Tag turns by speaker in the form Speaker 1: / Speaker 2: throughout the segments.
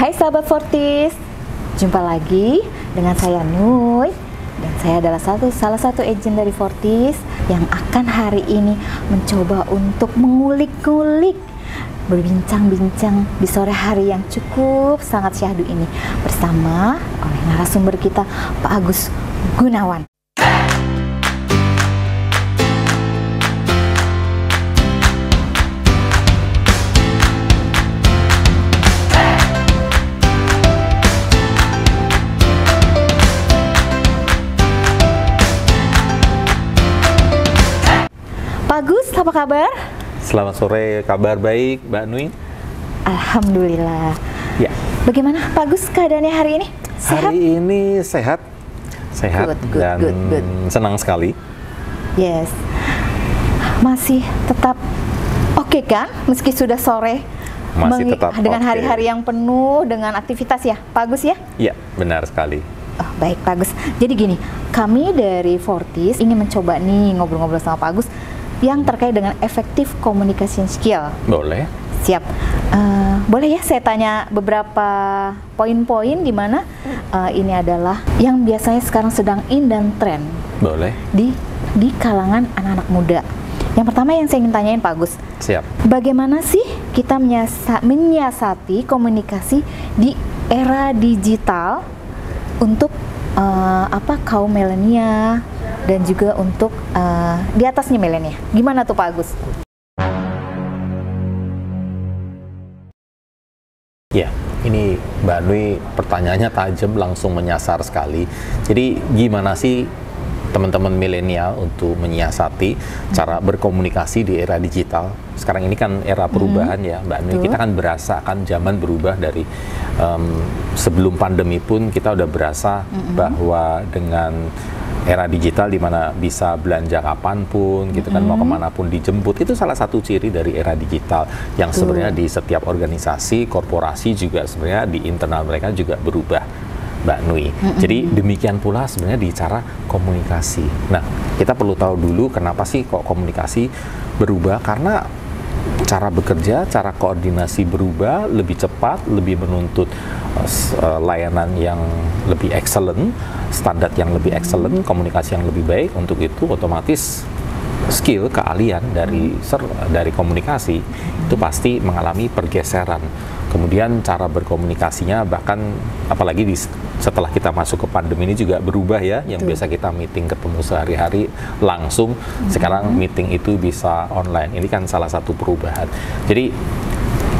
Speaker 1: Hai sahabat Fortis, jumpa lagi dengan saya Nuy. Dan saya adalah salah satu agen dari Fortis yang akan hari ini mencoba untuk mengulik-ngulik, berbincang-bincang di sore hari yang cukup sangat syahdu ini bersama oleh narasumber kita, Pak Agus Gunawan. Pak Agus, apa kabar?
Speaker 2: Selamat sore, kabar baik, Mbak Nui.
Speaker 1: Alhamdulillah.
Speaker 2: Ya.
Speaker 1: Bagaimana Pak Agus keadaannya hari ini? Sehat?
Speaker 2: Hari ini sehat, dan
Speaker 1: good.
Speaker 2: senang sekali.
Speaker 1: Yes. Masih tetap oke kan? Meski sudah sore.
Speaker 2: Masih tetap
Speaker 1: dengan
Speaker 2: oke.
Speaker 1: hari-hari yang penuh dengan aktivitas ya, Pak Agus ya?
Speaker 2: Iya, benar sekali.
Speaker 1: Oh, baik Pak Agus. Jadi gini, kami dari Fortis ingin mencoba nih ngobrol-ngobrol sama Pak Agus yang terkait dengan effective communication skill.
Speaker 2: Boleh.
Speaker 1: Siap. Boleh ya saya tanya beberapa poin-poin di mana ini adalah yang biasanya sekarang sedang in dan tren
Speaker 2: Boleh.
Speaker 1: di kalangan anak-anak muda. Yang pertama yang saya ingin tanyain Pak Agus,
Speaker 2: Siap.
Speaker 1: bagaimana sih kita menyiasati komunikasi di era digital untuk kaum milenial dan juga untuk di atasnya milenial. Gimana tuh Pak Agus?
Speaker 2: Ya, ini Mbak Nui pertanyaannya tajam, langsung menyasar sekali. Jadi gimana sih teman-teman milenial untuk menyiasati cara berkomunikasi di era digital? Sekarang ini kan era perubahan ya Mbak Nui. Kita kan berasa kan zaman berubah dari sebelum pandemi pun kita udah berasa bahwa dengan era digital di mana bisa belanja kapanpun, gitu kan, mau kemanapun dijemput, itu salah satu ciri dari era digital yang sebenarnya di setiap organisasi, korporasi juga sebenarnya di internal mereka juga berubah, Mbak Nui. Jadi demikian pula sebenarnya di cara komunikasi. Nah, kita perlu tahu dulu kenapa sih kok komunikasi berubah, karena cara bekerja, cara koordinasi berubah, lebih cepat, lebih menuntut layanan yang lebih excellent, standar yang lebih excellent, komunikasi yang lebih baik. Untuk itu otomatis skill, keahlian dari komunikasi itu pasti mengalami pergeseran. Kemudian cara berkomunikasinya bahkan apalagi setelah kita masuk ke pandemi ini juga berubah ya. Yang biasa kita meeting ketemu sehari-hari langsung, sekarang meeting itu bisa online. Ini kan salah satu perubahan. Jadi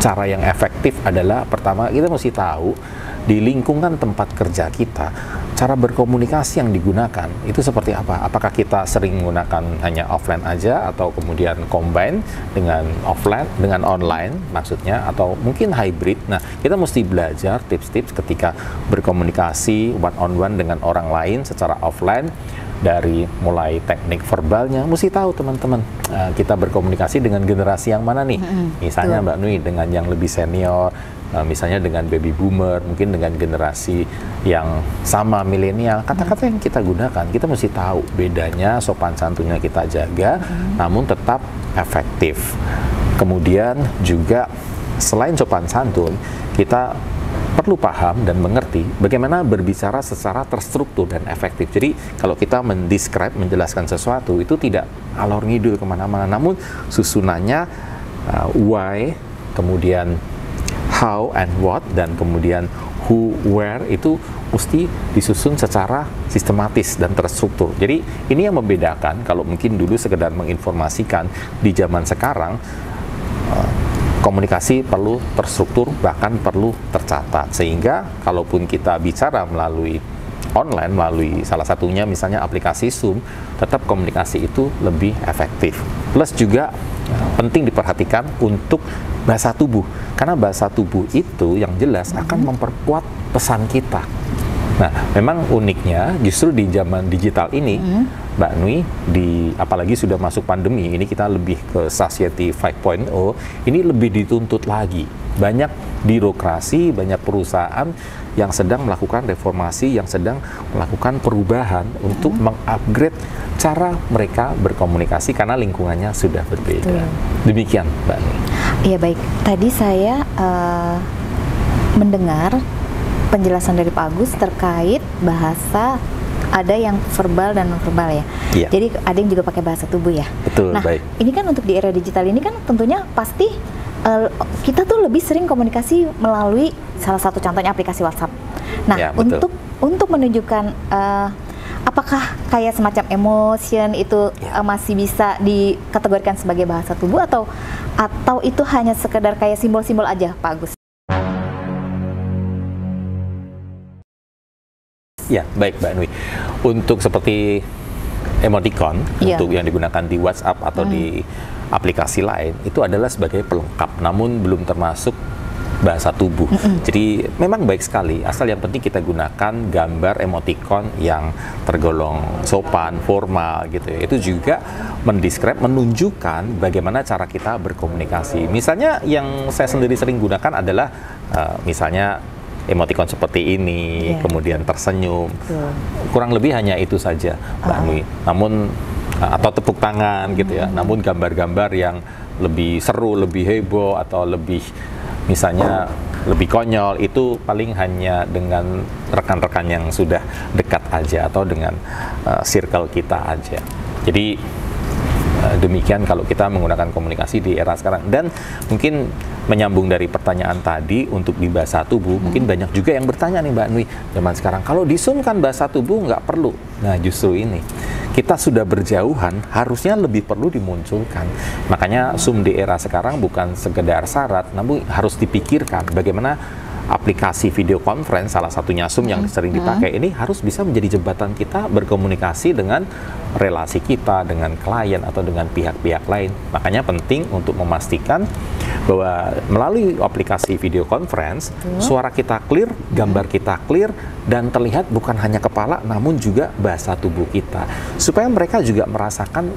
Speaker 2: cara yang efektif adalah pertama kita mesti tahu di lingkungan tempat kerja kita cara berkomunikasi yang digunakan itu seperti apa. Apakah kita sering menggunakan hanya offline aja atau kemudian combine dengan offline dengan online maksudnya, atau mungkin hybrid. Nah, kita mesti belajar tips-tips ketika berkomunikasi one on one dengan orang lain secara offline. Dari mulai teknik verbalnya, mesti tahu teman-teman kita berkomunikasi dengan generasi yang mana nih. Misalnya Mbak Nui dengan yang lebih senior, misalnya dengan baby boomer, mungkin dengan generasi yang sama milenial. Kata-kata yang kita gunakan, kita mesti tahu bedanya, sopan santunnya kita jaga, namun tetap efektif. Kemudian juga selain sopan santun, kita perlu paham dan mengerti bagaimana berbicara secara terstruktur dan efektif. Jadi kalau kita menjelaskan sesuatu itu tidak alor ngidul kemana-mana, namun susunannya why, kemudian how and what, dan kemudian who, where itu mesti disusun secara sistematis dan terstruktur. Jadi ini yang membedakan. Kalau mungkin dulu sekedar menginformasikan, di zaman sekarang komunikasi perlu terstruktur, bahkan perlu tercatat, sehingga kalaupun kita bicara melalui online, melalui salah satunya misalnya aplikasi Zoom, tetap komunikasi itu lebih efektif. Plus juga penting diperhatikan untuk bahasa tubuh, karena bahasa tubuh itu yang jelas akan memperkuat pesan kita. Nah, memang uniknya justru di zaman digital ini, Mbak Nui, apalagi sudah masuk pandemi, ini kita lebih ke Society 5.0, ini lebih dituntut lagi. Banyak birokrasi, banyak perusahaan yang sedang melakukan reformasi, yang sedang melakukan perubahan untuk mengupgrade cara mereka berkomunikasi karena lingkungannya sudah berbeda. Demikian, Mbak Nui.
Speaker 1: Iya baik, tadi saya mendengar penjelasan dari Pak Agus terkait bahasa, ada yang verbal dan non verbal ya.
Speaker 2: Iya.
Speaker 1: Jadi ada yang juga pakai bahasa tubuh ya.
Speaker 2: Betul,
Speaker 1: Nah,
Speaker 2: baik.
Speaker 1: ini kan untuk di era digital ini kan tentunya pasti kita tuh lebih sering komunikasi melalui salah satu contohnya aplikasi WhatsApp. Nah,
Speaker 2: Ya, betul.
Speaker 1: untuk menunjukkan apakah kayak semacam emotion itu masih bisa dikategorikan sebagai bahasa tubuh atau itu hanya sekedar kayak simbol-simbol aja, Pak Agus?
Speaker 2: Ya, baik Mbak Nui. Untuk seperti emoticon,
Speaker 1: Iya.
Speaker 2: untuk yang digunakan di WhatsApp atau di aplikasi lain, itu adalah sebagai pelengkap, namun belum termasuk bahasa tubuh. Jadi memang baik sekali, asal yang penting kita gunakan gambar emoticon yang tergolong sopan, formal gitu ya. Itu juga menunjukkan bagaimana cara kita berkomunikasi. Misalnya yang saya sendiri sering gunakan adalah misalnya emoticon seperti ini, kemudian tersenyum. Kurang lebih hanya itu saja, Mbak Nui. Namun atau tepuk tangan gitu ya. Namun gambar-gambar yang lebih seru, lebih heboh atau lebih misalnya lebih konyol itu paling hanya dengan rekan-rekan yang sudah dekat aja atau dengan circle kita aja. Jadi demikian kalau kita menggunakan komunikasi di era sekarang. Dan mungkin menyambung dari pertanyaan tadi untuk di bahasa tubuh, mungkin banyak juga yang bertanya nih Mbak Nui, zaman sekarang kalau di Zoom kan bahasa tubuh nggak perlu. Nah justru ini, kita sudah berjauhan, harusnya lebih perlu dimunculkan. Makanya Zoom di era sekarang bukan sekedar syarat, namun harus dipikirkan bagaimana aplikasi video conference, salah satunya Zoom yang sering dipakai ini harus bisa menjadi jembatan kita berkomunikasi dengan relasi kita, dengan klien atau dengan pihak-pihak lain. Makanya penting untuk memastikan bahwa melalui aplikasi video conference, suara kita clear, gambar kita clear, dan terlihat bukan hanya kepala, namun juga bahasa tubuh kita. Supaya mereka juga merasakan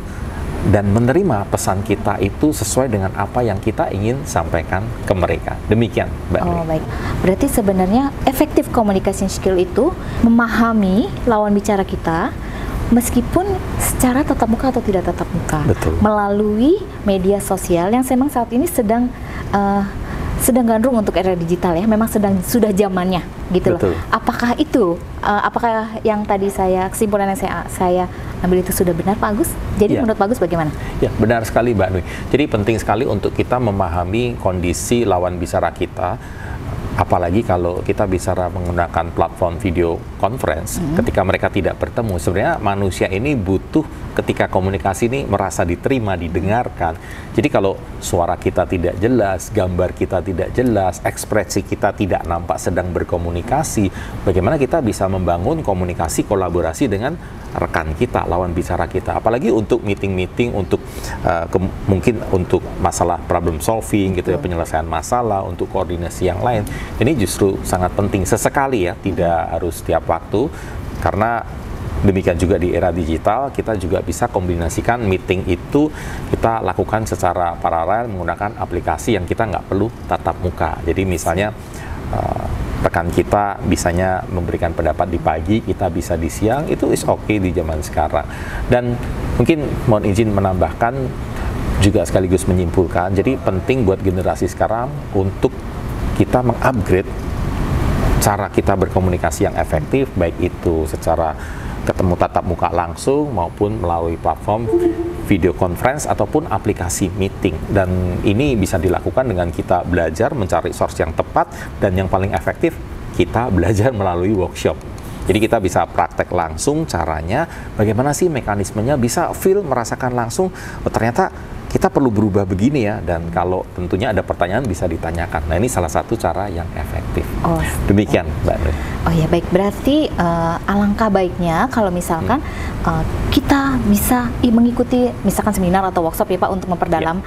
Speaker 2: dan menerima pesan kita itu sesuai dengan apa yang kita ingin sampaikan ke mereka. Demikian, Mbak Nui.
Speaker 1: Oh, baik. Berarti sebenarnya effective communication skill itu memahami lawan bicara kita meskipun secara tatap muka atau tidak tatap muka.
Speaker 2: Betul.
Speaker 1: Melalui media sosial yang memang saat ini sedang gandrung untuk era digital ya, memang sudah zamannya gitu
Speaker 2: Betul.
Speaker 1: loh. Apakah itu apakah yang tadi kesimpulan yang saya ambil itu sudah benar Pak Agus? Jadi menurut Pak Agus bagaimana?
Speaker 2: Ya, benar sekali Mbak Nui. Jadi penting sekali untuk kita memahami kondisi lawan bicara kita, apalagi kalau kita bicara menggunakan platform video conference, ketika mereka tidak bertemu. Sebenarnya manusia ini butuh ketika komunikasi ini merasa diterima, didengarkan. Jadi kalau suara kita tidak jelas, gambar kita tidak jelas, ekspresi kita tidak nampak sedang berkomunikasi, bagaimana kita bisa membangun komunikasi kolaborasi dengan rekan kita, lawan bicara kita. Apalagi untuk meeting-meeting, untuk mungkin untuk masalah problem solving gitu ya, penyelesaian masalah, untuk koordinasi yang lain. Ini justru sangat penting sesekali ya, tidak harus setiap waktu, karena demikian juga di era digital kita juga bisa kombinasikan meeting itu kita lakukan secara paralel menggunakan aplikasi yang kita nggak perlu tatap muka. Jadi misalnya rekan kita bisanya memberikan pendapat di pagi, kita bisa di siang, itu is okay di zaman sekarang. Dan mungkin mohon izin menambahkan juga sekaligus menyimpulkan, jadi penting buat generasi sekarang untuk kita mengupgrade cara kita berkomunikasi yang efektif, baik itu secara ketemu tatap muka langsung maupun melalui platform video conference ataupun aplikasi meeting. Dan ini bisa dilakukan dengan kita belajar mencari source yang tepat, dan yang paling efektif kita belajar melalui workshop. Jadi kita bisa praktek langsung caranya, bagaimana sih mekanismenya, bisa feel, merasakan langsung, oh, ternyata kita perlu berubah begini ya, dan kalau tentunya ada pertanyaan bisa ditanyakan. Nah ini salah satu cara yang efektif.
Speaker 1: Oh,
Speaker 2: demikian Mbak Nui.
Speaker 1: Oh ya, baik, berarti alangkah baiknya kalau misalkan kita bisa mengikuti misalkan seminar atau workshop ya Pak untuk memperdalam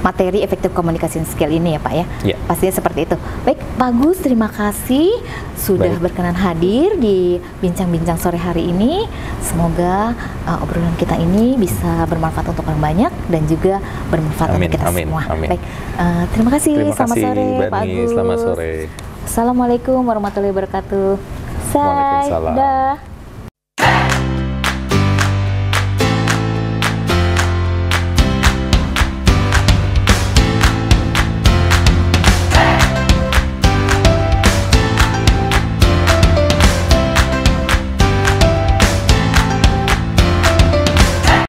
Speaker 1: materi efektif communication skill ini ya Pak ya. Pastinya seperti itu. Baik, Pak Agus, terima kasih sudah berkenan hadir di bincang-bincang sore hari ini. Semoga obrolan kita ini bisa bermanfaat untuk orang banyak dan juga bermanfaat untuk kita semua. Baik, terima kasih. Selamat sore Pak Agus.
Speaker 2: Selamat sore.
Speaker 1: Assalamualaikum warahmatullahi wabarakatuh.
Speaker 2: Waalaikumsalam.
Speaker 1: Dah.